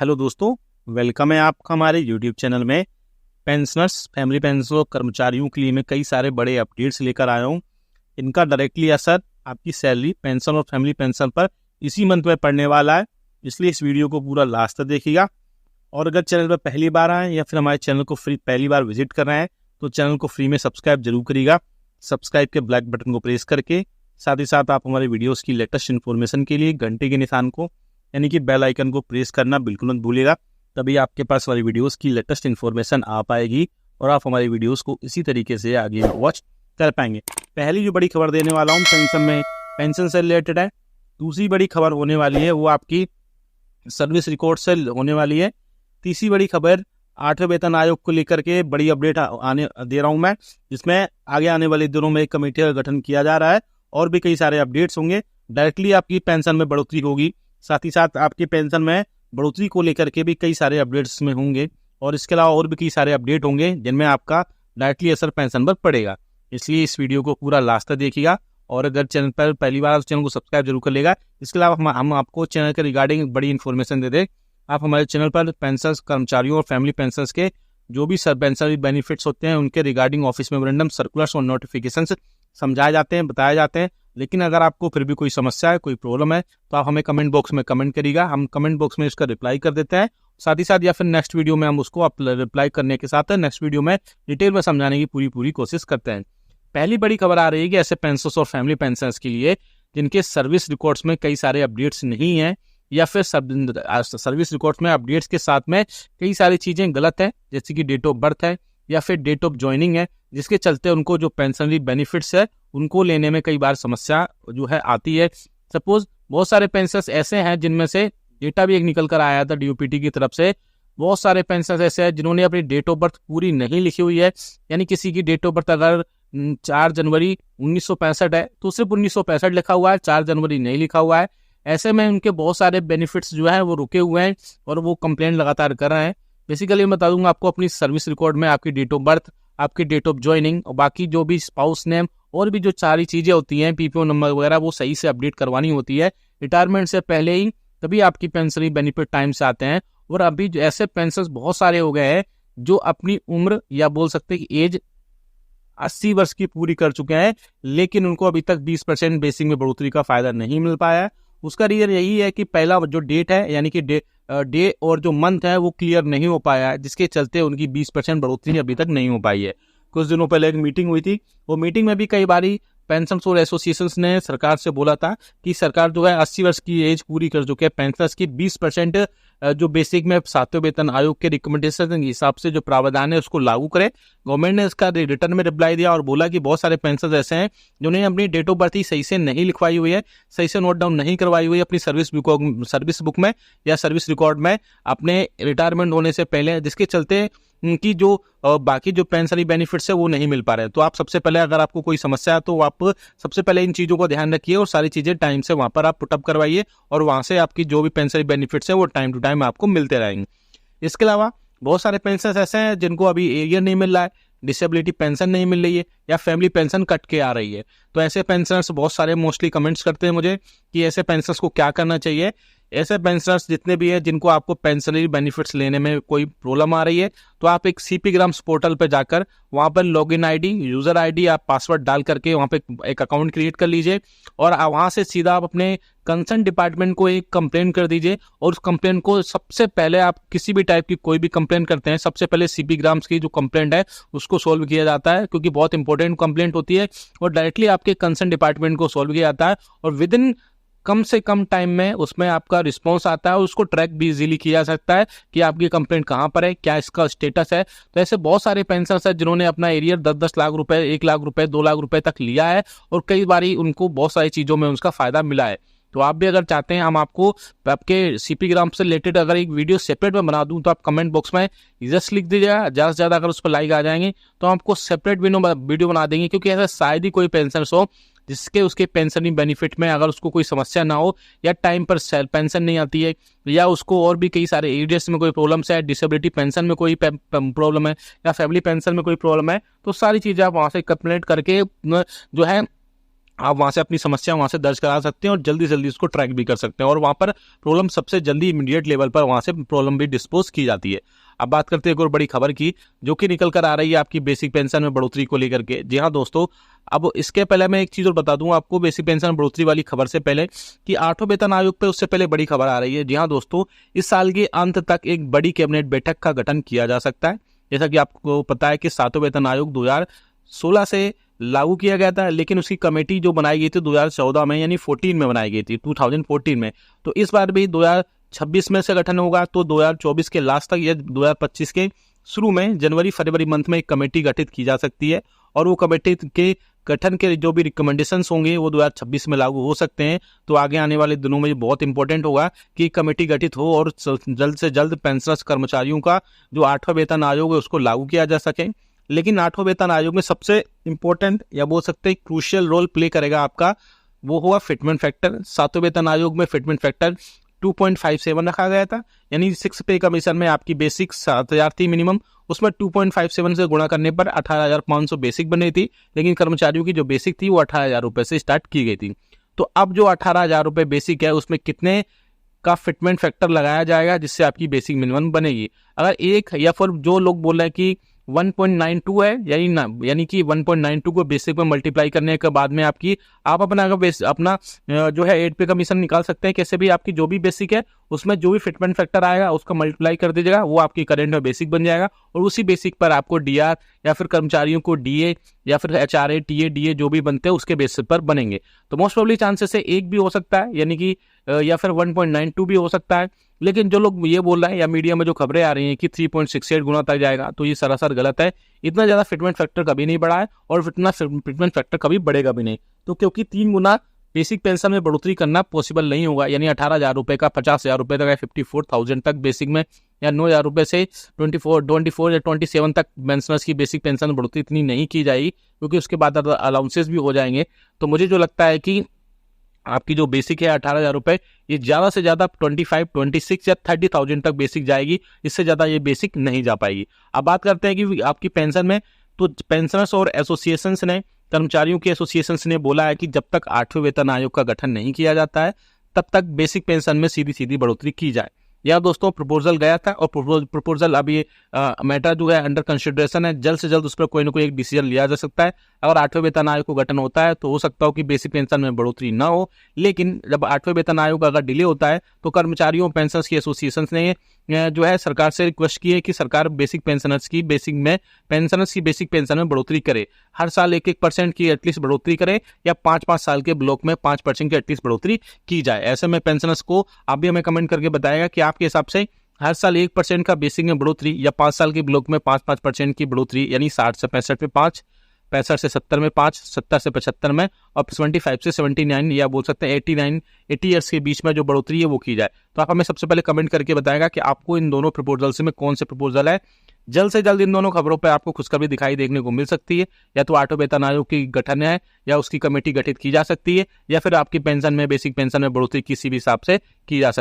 Hello दोस्तों, welcome है आपका हमारे यूट्यूब चैनल में। पेंशनर्स, फैमिली पेंशन और कर्मचारियों के लिए मैं कई सारे बड़े अपडेट्स लेकर आया हूँ। इनका डायरेक्टली असर आपकी सैलरी, पेंशन और फैमिली पेंशन पर इसी मंथ में पड़ने वाला है, इसलिए इस वीडियो को पूरा लास्ट तक देखिएगा। और अगर चैनल पर पहली बार आए या फिर हमारे चैनल को फ्री पहली बार विजिट कर रहे हैं तो चैनल को फ्री में सब्सक्राइब जरूर करिएगा। सब्सक्राइब के ब्लैक बटन को प्रेस करके साथ ही साथ आप हमारे वीडियोस की लेटेस्ट इन्फॉर्मेशन के लिए घंटे के निशान को यानी कि बेल आइकन को प्रेस करना बिल्कुल मत भूलिएगा, तभी आपके पास हमारी वीडियोस की लेटेस्ट इन्फॉर्मेशन आ पाएगी और आप हमारी वीडियोस को इसी तरीके से आगे वॉच कर पाएंगे। पहली जो बड़ी खबर देने वाला हूँ पेंशन से रिलेटेड है। दूसरी बड़ी खबर होने वाली है वो आपकी सर्विस रिकॉर्ड से होने वाली है। तीसरी बड़ी खबर 8वें वेतन आयोग को लेकर के बड़ी अपडेट आने दे रहा हूँ मैं, जिसमें आगे आने वाले दिनों में एक कमेटी का गठन किया जा रहा है और भी कई सारे अपडेट्स होंगे। डायरेक्टली आपकी पेंशन में बढ़ोतरी होगी, साथ ही साथ आपकी पेंशन में बढ़ोतरी को लेकर के भी कई सारे अपडेट्स में होंगे और इसके अलावा और भी कई सारे अपडेट होंगे जिनमें आपका डायरेक्टली असर पेंशन पर पड़ेगा। इसलिए इस वीडियो को पूरा लास्ट तक देखिएगा और अगर चैनल पर पहली बार चैनल को सब्सक्राइब जरूर कर लेगा। इसके अलावा हम आपको चैनल के रिगार्डिंग बड़ी इन्फॉर्मेशन दे दें। आप हमारे चैनल पर पेंशन, कर्मचारियों और फैमिली पेंशन के जो भी पेंशन बेनिफिट्स होते हैं उनके रिगार्डिंग ऑफिस मेमोरेंडम, सर्कुलर्स और नोटिफिकेशंस समझाए जाते हैं, बताए जाते हैं। लेकिन अगर आपको फिर भी कोई समस्या है, कोई प्रॉब्लम है तो आप हमें कमेंट बॉक्स में कमेंट करिएगा, हम कमेंट बॉक्स में इसका रिप्लाई कर देते हैं। साथ ही साथ या फिर नेक्स्ट वीडियो में हम उसको रिप्लाई करने के साथ नेक्स्ट वीडियो में डिटेल में समझाने की पूरी कोशिश करते हैं। पहली बड़ी खबर आ रही है कि ऐसे पेंशनर्स और फैमिली पेंशनर्स के लिए जिनके सर्विस रिकॉर्ड्स में कई सारे अपडेट्स नहीं है या फिर सर्विस रिकॉर्ड्स में अपडेट्स के साथ में कई सारी चीजें गलत है, जैसे कि डेट ऑफ बर्थ है या फिर डेट ऑफ ज्वाइनिंग है, जिसके चलते उनको जो पेंशनरी बेनिफिट्स है उनको लेने में कई बार समस्या जो है आती है। सपोज बहुत सारे पेंशनर्स ऐसे हैं जिनमें से डेटा भी एक निकल कर आया था डीओपीटी की तरफ से, बहुत सारे पेंशनर्स ऐसे हैं जिन्होंने अपनी डेट ऑफ बर्थ पूरी नहीं लिखी हुई है। यानी किसी की डेट ऑफ बर्थ अगर 4 जनवरी 1965 है तो सिर्फ 1965 लिखा हुआ है, 4 जनवरी नहीं लिखा हुआ है। ऐसे में उनके बहुत सारे बेनिफिट्स जो है वो रुके हुए हैं और वो कंप्लेंट लगातार कर रहे हैं। बेसिकली मैं बता दूंगा आपको, अपनी सर्विस रिकॉर्ड में आपकी डेट ऑफ बर्थ, आपकी डेट ऑफ ज्वाइनिंग और बाकी जो भी स्पाउस नेम और भी जो सारी चीजें होती हैं, पीपीओ नंबर वगैरह, वो सही से अपडेट करवानी होती है रिटायरमेंट से पहले ही, तभी आपकी पेंशनरी बेनिफिट टाइम से आते हैं। और अभी जो ऐसे पेंशनर्स बहुत सारे हो गए हैं जो अपनी उम्र या बोल सकते हैं कि एज 80 वर्ष की पूरी कर चुके हैं, लेकिन उनको अभी तक 20% बेसिक में बढ़ोतरी का फायदा नहीं मिल पाया है। उसका रीजन यही है कि पहला जो डेट है यानी कि डे और जो मंथ है वो क्लियर नहीं हो पाया है, जिसके चलते उनकी 20% बढ़ोतरी अभी तक नहीं हो पाई है। कुछ दिनों पहले एक मीटिंग हुई थी, वो मीटिंग में भी कई बारी पेंशनर्स और एसोसिएशंस ने सरकार से बोला था कि सरकार जो है 80 वर्ष की एज पूरी कर चुके हैं पेंशनर्स की 20% जो बेसिक में 7वें वेतन आयोग के रिकमेंडेशन के हिसाब से जो प्रावधान है उसको लागू करे। गवर्नमेंट ने इसका रिटर्न में रिप्लाई दिया और बोला कि बहुत सारे पेंशनर्स ऐसे हैं जिन्होंने अपनी डेट ऑफ बर्थ ही सही से नहीं लिखवाई हुई है, सही से नोट डाउन नहीं करवाई हुई है अपनी सर्विस बुक में या सर्विस रिकॉर्ड में अपने रिटायरमेंट होने से पहले, जिसके चलते उनकी जो बाकी जो पेंशनरी बेनिफिट्स है वो नहीं मिल पा रहे हैं। तो आप सबसे पहले, अगर आपको कोई समस्या है तो आप सबसे पहले इन चीजों को ध्यान रखिए और सारी चीजें टाइम से वहां पर आप पुटअप करवाइए और वहां से आपकी जो भी पेंशनरी बेनिफिट्स है वो टाइम टू टाइम आपको मिलते रहेंगे। इसके अलावा बहुत सारे पेंशनर्स ऐसे हैं जिनको अभी एरियर नहीं मिल रहा है, डिसेबिलिटी पेंशन नहीं मिल रही है या फैमिली पेंशन कट के आ रही है। तो ऐसे पेंशनर्स बहुत सारे मोस्टली कमेंट्स करते हैं मुझे कि ऐसे पेंशनर्स को क्या करना चाहिए। ऐसे पेंशनर्स जितने भी हैं जिनको आपको पेंशनरी बेनिफिट्स लेने में कोई प्रॉब्लम आ रही है तो आप एक सीपी ग्राम्स पोर्टल पे जाकर वहां पर लॉगिन आईडी, यूजर आईडी, आप पासवर्ड डाल करके वहां पे एक अकाउंट क्रिएट कर लीजिए और वहां से सीधा आप अपने कंसर्न डिपार्टमेंट को एक कंप्लेंट कर दीजिए। और उस कंप्लेंट को सबसे पहले, आप किसी भी टाइप की कोई भी कंप्लेंट करते हैं, सबसे पहले सीपी ग्राम्स की जो कंप्लेंट है उसको सोल्व किया जाता है, क्योंकि बहुत इंपॉर्टेंट कंप्लेंट होती है और डायरेक्टली आपके कंसर्न डिपार्टमेंट को सोल्व किया जाता है और विद इन कम से कम टाइम में उसमें आपका रिस्पॉन्स आता है और उसको ट्रैक भी इजीली किया जा सकता है कि आपकी कंप्लेंट कहाँ पर है, क्या इसका स्टेटस है। तो ऐसे बहुत सारे पेंशनर्स हैं जिन्होंने अपना एरियर 10-10 लाख रुपए, 1 लाख रुपए, 2 लाख रुपए तक लिया है और कई बारी उनको बहुत सारी चीजों में उसका फायदा मिला है। तो आप भी अगर चाहते हैं हम आपको आपके सीपी ग्राम से रिलेटेड अगर एक वीडियो सेपरेट में बना दूं तो आप कमेंट बॉक्स में जस्ट लिख दीजिएगा, ज़्यादा से ज़्यादा अगर उस पर लाइक आ जाएंगे तो हम आपको सेपरेट वीडियो बना देंगे, क्योंकि ऐसा शायद ही कोई पेंशनर्स हो जिसके उसके पेंशनरी बेनिफिट में अगर उसको कोई समस्या ना हो या टाइम पर पेंशन नहीं आती है या उसको और भी कई सारे एरियर्स में कोई प्रॉब्लम्स है, डिसेबिलिटी पेंशन में कोई प्रॉब्लम है या फैमिली पेंशन में कोई प्रॉब्लम है, तो सारी चीज़ें आप वहाँ से कंप्लेंट करके जो है आप वहाँ से अपनी समस्या वहाँ से दर्ज करा सकते हैं और जल्दी जल्दी उसको ट्रैक भी कर सकते हैं और वहाँ पर प्रॉब्लम सबसे जल्दी इमीडिएट लेवल पर वहाँ से प्रॉब्लम भी डिस्पोज की जाती है। अब बात करते हैं एक और बड़ी खबर की, जो कि निकल कर आ रही है आपकी बेसिक पेंशन में बढ़ोतरी को लेकर के। जी हाँ दोस्तों, अब इसके पहले मैं एक चीज़ और बता दूं आपको बेसिक पेंशन बढ़ोतरी वाली खबर से पहले कि 8वें वेतन आयोग पे उससे पहले बड़ी खबर आ रही है। जी हाँ दोस्तों, इस साल के अंत तक एक बड़ी कैबिनेट बैठक का गठन किया जा सकता है। जैसा कि आपको पता है कि 7वें वेतन आयोग 2016 से लागू किया गया था, लेकिन उसकी कमेटी जो बनाई गई थी 2014 में, यानी 14 में बनाई गई थी, 2014 में। तो इस बार भी 2026 में से गठन होगा, तो 2024 के लास्ट तक या 2025 के शुरू में जनवरी फरवरी मंथ में एक कमेटी गठित की जा सकती है और वो कमेटी के गठन के जो भी रिकमेंडेशंस होंगे वो 2026 में लागू हो सकते हैं। तो आगे आने वाले दिनों में बहुत इंपॉर्टेंट होगा कि कमेटी गठित हो और जल्द से जल्द पेंशनर्स कर्मचारियों का जो 8वां वेतन आयोग है उसको लागू किया जा सके। लेकिन 8वां वेतन आयोग में सबसे इंपॉर्टेंट या बोल सकते हैं क्रूशियल रोल प्ले करेगा आपका, वो होगा फिटमेंट फैक्टर। 7वें वेतन आयोग में फिटमेंट फैक्टर 2.57 रखा गया था, यानी 6 पे कमीशन में आपकी बेसिक 7,000 थी मिनिमम, उसमें 2.57 से गुणा करने पर 18,500 बेसिक बनी थी। लेकिन कर्मचारियों की जो बेसिक थी वो 18,000 रुपये से स्टार्ट की गई थी। तो अब जो 18,000 रुपये बेसिक है उसमें कितने का फिटमेंट फैक्टर लगाया जाएगा जिससे आपकी बेसिक मिनिमम बनेगी। अगर एक या फिर जो लोग बोल रहे हैं कि 1.92 है, यानी कि 1.92 को बेसिक में मल्टीप्लाई करने के बाद में आप अपना जो है 8 पे कमीशन निकाल सकते हैं। कैसे भी आपकी जो भी बेसिक है उसमें जो भी फिटमेंट फैक्टर आएगा उसका मल्टीप्लाई कर दीजिएगा, वो आपकी करंट में बेसिक बन जाएगा और उसी बेसिक पर आपको डीआर या फिर कर्मचारियों को डीए या फिर एचआरए टीए डीए जो भी बनते हैं उसके बेसिस पर बनेंगे। तो मोस्ट प्रोबेबली चांसेस है एक भी हो सकता है, यानी कि या फिर 1.92 भी हो सकता है। लेकिन जो लोग ये बोल रहे हैं या मीडिया में जो खबरें आ रही हैं कि 3.68 गुना तक जाएगा, तो ये सरासर गलत है। इतना ज़्यादा फिटमेंट फैक्टर कभी नहीं बढ़ा है और इतना फिटमेंट फैक्टर कभी बढ़ेगा भी नहीं। तो क्योंकि 3 गुना बेसिक पेंशन में बढ़ोतरी करना पॉसिबल नहीं होगा, यानी 18,000 रुपये का 50,000 रुपये तक या 54,000 तक बेसिक में, या 9,000 रुपये से 24 या 27 तक पेंशनर्स की बेसिक पेंशन में बढ़ोतरी इतनी नहीं की जाएगी, क्योंकि उसके बाद अलाउंसेस भी हो जाएंगे। तो मुझे जो लगता है कि आपकी जो बेसिक है 18,000 रुपये, ये ज़्यादा से ज़्यादा 25, 26 या 30,000 तक बेसिक जाएगी, इससे ज़्यादा ये बेसिक नहीं जा पाएगी। अब बात करते हैं कि आपकी पेंशन में, तो पेंशनर्स और एसोसिएशंस ने, कर्मचारियों के एसोसिएशंस ने बोला है कि जब तक 8वें वेतन आयोग का गठन नहीं किया जाता है तब तक बेसिक पेंशन में सीधी सीधी बढ़ोतरी की जाए। यह दोस्तों प्रपोजल गया था और प्रपोजल अभी मैटर जो है अंडर कंसिडरेशन है। जल्द से जल्द उस पर कोई ना कोई एक डिसीजन लिया जा सकता है। अगर 8वें वेतन आयोग को गठन होता है तो हो सकता हो कि बेसिक पेंशन में बढ़ोतरी ना हो, लेकिन जब 8वें वेतन आयोग अगर डिले होता है तो कर्मचारियों पेंशनर्स की एसोसिएशन ने जो है सरकार से रिक्वेस्ट की है कि सरकार बेसिक पेंशनर्स की बेसिक पेंशन में बढ़ोतरी करे। हर साल 1% की एटलीस्ट बढ़ोतरी करे या 5-5 साल के ब्लॉक में 5% की एटलीस्ट बढ़ोतरी की जाए। ऐसे में पेंशनर्स को आप भी हमें कमेंट करके बताएगा कि आपके हिसाब से हर साल 1% का बेसिक में बढ़ोतरी या 5 साल के ब्लॉक में 5-5% की बढ़ोतरी, यानी 60 से 65 में 5, 65 से 70 में 5, 70 से 75 में और 25 से 79 या बोल सकते हैं 80 ईयर्स के बीच में जो बढ़ोतरी है वो की जाए। तो आप हमें सबसे पहले कमेंट करके बताएगा कि आपको इन दोनों प्रपोजल से में कौन से प्रपोजल है। जल्द से जल्द इन दोनों खबरों पर आपको खुशखबरी दिखाई देखने को मिल सकती है, या तो 8वें वेतन आयोग की गठन है या उसकी कमेटी गठित की जा सकती है, या फिर आपकी पेंशन में बेसिक पेंशन में बढ़ोतरी किसी भी हिसाब से की जा सकती है।